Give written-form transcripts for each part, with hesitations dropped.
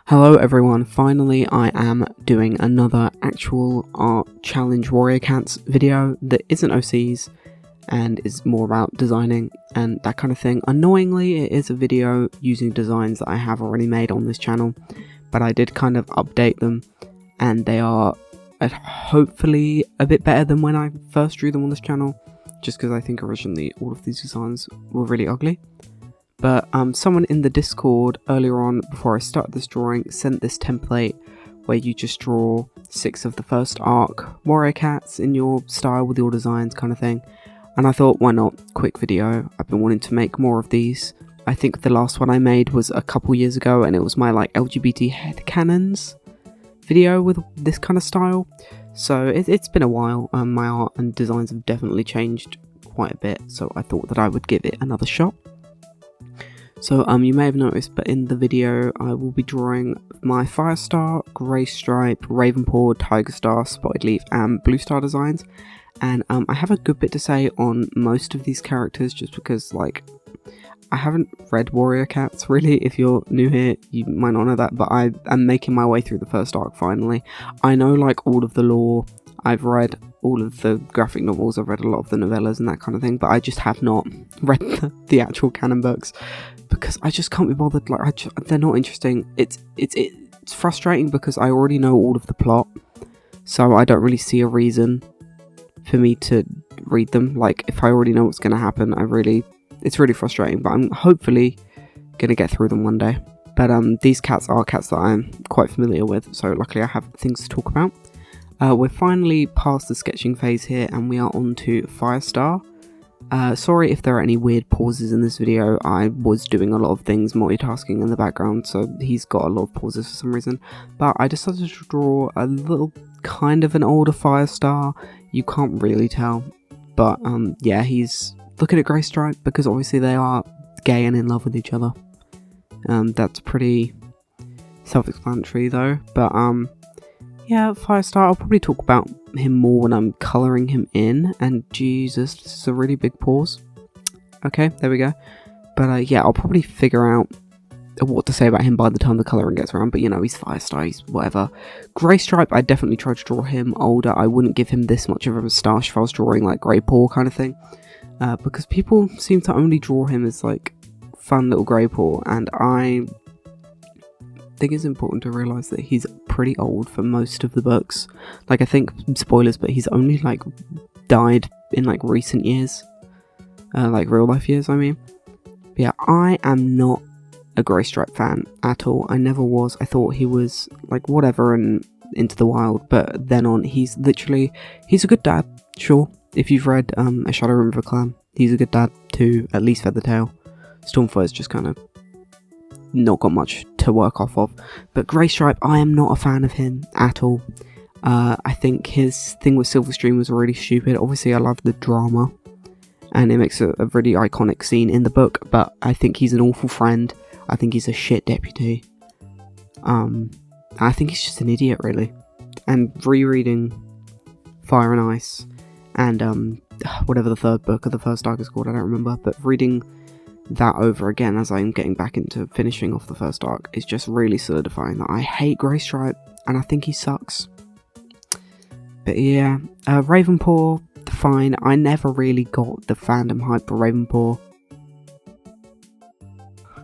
Hello everyone, finally I am doing another actual art challenge warrior cats video that isn't OCs and is more about designing and that kind of thing. Annoyingly, it is a video using designs that I have already made on this channel, but I did kind of update them and they are hopefully a bit better than when I first drew them on this channel, just because I think originally all of these designs were really ugly. But someone in the Discord earlier on, before I started this drawing, sent this template where you just draw 6 of the first arc warrior cats in your style with your designs kind of thing. And I thought, why not? Quick video. I've been wanting to make more of these. I think the last one I made was a couple years ago and it was my like LGBT headcanons video with this kind of style. So it's been a while. My art and designs have definitely changed quite a bit, so I thought that I would give it another shot. So you may have noticed, but in the video I will be drawing my Firestar, Grey Stripe, Ravenpaw, Tiger Star, Spotted Leaf and Blue Star designs. And I have a good bit to say on most of these characters just because like I haven't read Warrior Cats really. If you're new here you might not know that, but I am making my way through the first arc finally. I know like all of the lore, I've read all of the graphic novels, I've read a lot of the novellas and that kind of thing, but I just have not read the actual canon books because I just can't be bothered. Like they're not interesting. It's frustrating because I already know all of the plot, so I don't really see a reason for me to read them. Like if I already know what's going to happen, it's really frustrating, but I'm hopefully going to get through them one day. But these cats are cats that I'm quite familiar with, so luckily I have things to talk about. We're finally past the sketching phase here and we are on to Firestar. Sorry if there are any weird pauses in this video. I was doing a lot of things multitasking in the background, so he's got a lot of pauses for some reason. But I decided to draw a little kind of an older Firestar. You can't really tell, but yeah, he's looking at Grey Stripe because obviously they are gay and in love with each other. That's pretty self-explanatory though, but yeah, Firestar, I'll probably talk about him more when I'm colouring him in, and Jesus, this is a really big pause. Okay, there we go. But yeah, I'll probably figure out what to say about him by the time the colouring gets around, but you know, he's Firestar, he's whatever. Grey Stripe, I definitely tried to draw him older. I wouldn't give him this much of a moustache if I was drawing like Grey Paw kind of thing, because people seem to only draw him as like fun little Grey Paw, and I think it's important to realise that he's pretty old for most of the books. Like, I think, spoilers, but he's only like died in like recent years, like real life years I mean. But yeah, I am not a Grey Stripe fan at all. I never was. I thought he was like whatever and Into the Wild, but then on he's a good dad, sure. If you've read A Shadow River Clan, he's a good dad to at least Feathertail. Stormfire's just kind of not got much to work off of, but Grey Stripe, I am not a fan of him at all. I think his thing with Silverstream was really stupid. Obviously I love the drama and it makes a really iconic scene in the book, but I think he's an awful friend. I think he's a shit deputy. I think he's just an idiot really. And rereading Fire and Ice and whatever the third book of the first arc is called, I don't remember, but reading that over again as I'm getting back into finishing off the first arc is just really solidifying that I hate Grey Stripe and I think he sucks. But yeah, Ravenpaw, fine. I never really got the fandom hype for Ravenpaw.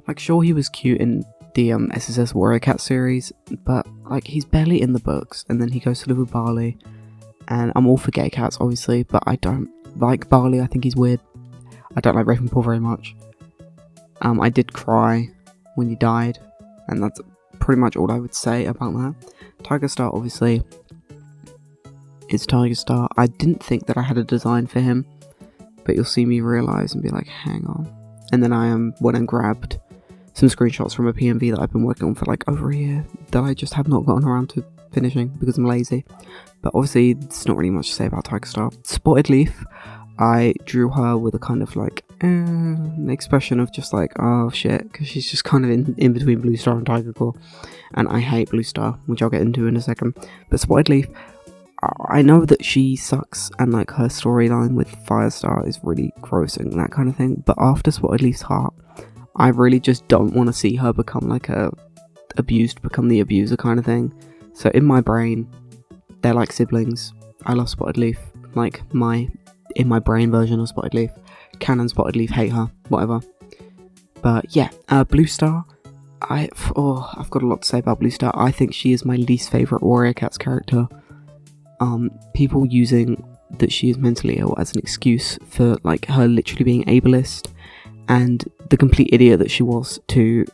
Like, sure, he was cute in the SSS Warrior Cat series, but like he's barely in the books, and then he goes to live with Barley, and I'm all for gay cats obviously, but I don't like Barley. I think he's weird. I don't like Ravenpaw very much. I did cry when he died, and that's pretty much all I would say about that. Tiger Star, obviously, is Tiger Star. I didn't think that I had a design for him, but you'll see me realise and be like, hang on. And then I went and grabbed some screenshots from a PMV that I've been working on for like over a year, that I just have not gotten around to finishing because I'm lazy. But obviously, there's not really much to say about Tiger Star. Spotted Leaf, I drew her with a kind of like an expression of just like, oh shit, because she's just kind of in between Blue Star and Tiger Claw, and I hate Blue Star, which I'll get into in a second. But Spotted Leaf, I know that she sucks and like her storyline with Firestar is really gross and that kind of thing, but after Spotted Leaf's heart, I really just don't want to see her become like a abused become the abuser kind of thing. So in my brain, they're like siblings. I love Spotted Leaf, like in my brain version of Spotted Leaf. Canon Spotted Leaf, hate her, whatever. But yeah, Blue Star, I've got a lot to say about Blue Star. I think she is my least favourite Warrior Cats character. People using that she is mentally ill as an excuse for like her literally being ableist, and the complete idiot that she was to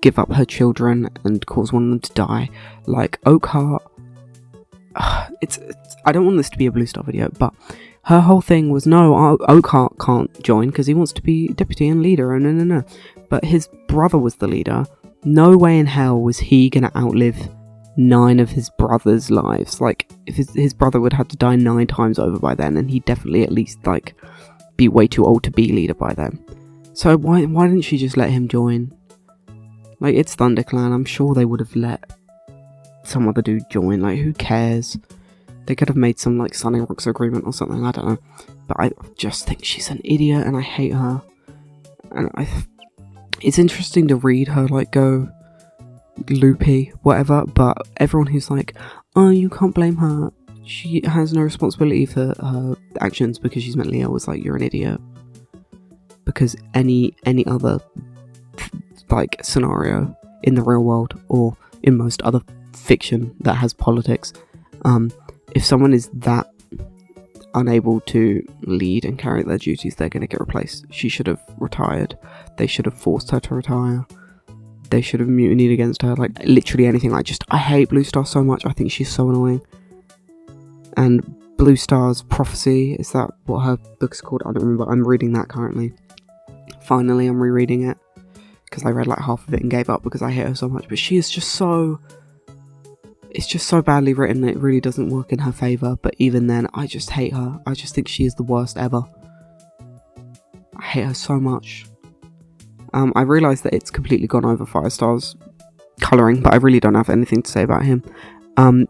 give up her children and cause one of them to die. Like Oakheart, I don't want this to be a Blue Star video, but her whole thing was, no, Oakheart can't join because he wants to be deputy and leader, and no. But his brother was the leader. No way in hell was he gonna outlive 9 of his brother's lives. Like, if his brother would have to die 9 times over by then, and he'd definitely at least, like, be way too old to be leader by then. So why didn't she just let him join? Like, it's ThunderClan, I'm sure they would have let some other dude join. Like, who cares? They could have made some, like, Sunning Rocks agreement or something, I don't know. But I just think she's an idiot, and I hate her. And it's interesting to read her, like, go loopy, whatever, but everyone who's like, oh, you can't blame her, she has no responsibility for her actions because she's mentally ill, was like, you're an idiot. Because any other, like, scenario in the real world, or in most other fiction that has politics, if someone is that unable to lead and carry their duties, they're going to get replaced. She should have retired. They should have forced her to retire. They should have mutinied against her. Like, literally anything. I hate Blue Star so much. I think she's so annoying. And Blue Star's Prophecy, is that what her book's called? I don't remember. I'm reading that currently. Finally, I'm rereading it, because I read like half of it and gave up because I hate her so much. But she is just so... it's just so badly written that it really doesn't work in her favour. But even then, I just hate her. I just think she is the worst ever. I hate her so much. I realise that it's completely gone over Firestar's colouring, but I really don't have anything to say about him.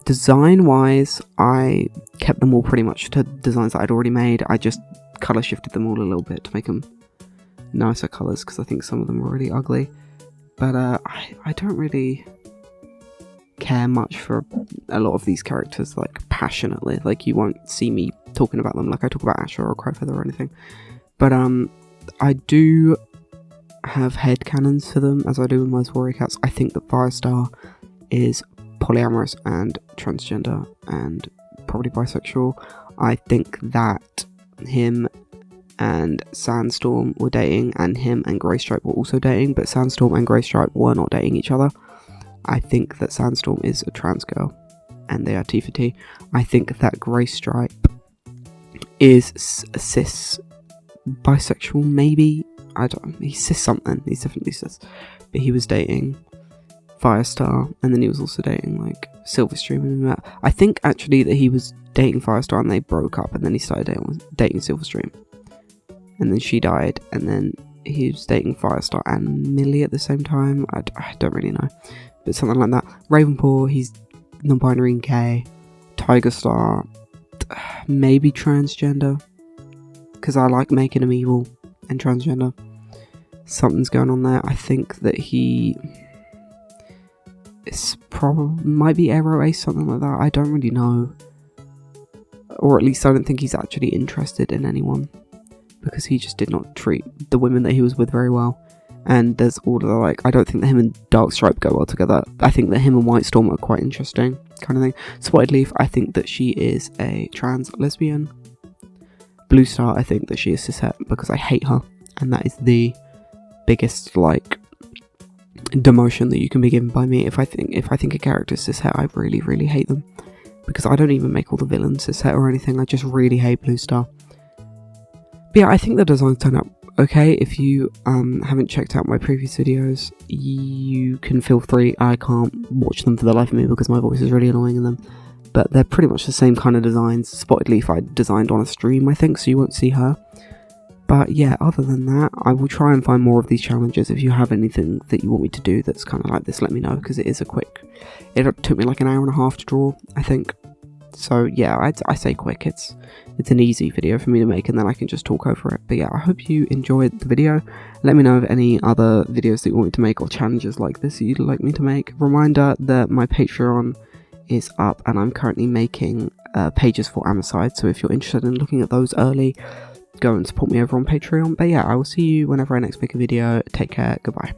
Design-wise, I kept them all pretty much to designs that I'd already made. I just colour shifted them all a little bit to make them nicer colours, because I think some of them were really ugly. But I don't really care much for a lot of these characters, like, passionately. Like, you won't see me talking about them like I talk about Asher or Crowfeather or anything. But I do have headcanons for them, as I do with most Warrior Cats. I think that Firestar is polyamorous and transgender and probably bisexual. I think that him and Sandstorm were dating, and him and Greystripe were also dating, but Sandstorm and Greystripe were not dating each other. I think that Sandstorm is a trans girl, and they are T for T. I think that Greystripe is cis bisexual, maybe. I don't know. He's cis something. He's definitely cis. But he was dating Firestar, and then he was also dating, like, Silverstream and that. I think, actually, that he was dating Firestar, and they broke up, and then he started dating Silverstream. And then she died, and then he was dating Firestar and Millie at the same time. I don't really know. But something like that. Ravenpaw, he's non-binary and gay. Tiger Star, maybe transgender, because I like making him evil and transgender. Something's going on there. I think that he is might be Aero Ace, something like that. I don't really know, or at least I don't think he's actually interested in anyone, because he just did not treat the women that he was with very well. And there's all the, like, I don't think that him and Darkstripe go well together. I think that him and White Storm are quite interesting, kind of thing. Spotted Leaf, I think that she is a trans lesbian. Blue Star, I think that she is cishet, because I hate her, and that is the biggest, like, demotion that you can be given by me. If I think a character is cishet, I really, really hate them, because I don't even make all the villains cishet or anything. I just really hate Blue Star. But yeah, I think the designs turn out okay. If you haven't checked out my previous videos, you can feel free. I can't watch them for the life of me because my voice is really annoying in them, but they're pretty much the same kind of designs. Spotted Leaf I designed on a stream, I think, so you won't see her. But yeah, other than that, I will try and find more of these challenges. If you have anything that you want me to do that's kind of like this, let me know, because it is a quick... It took me like an hour and a half to draw, I think. So yeah, I say quick, it's an easy video for me to make, and then I can just talk over it. But yeah, I hope you enjoyed the video. Let me know of any other videos that you want me to make, or challenges like this that you'd like me to make. Reminder that my Patreon is up, and I'm currently making pages for Amoside, so if you're interested in looking at those early, go and support me over on Patreon. But yeah, I will see you whenever I next make a video. Take care, goodbye.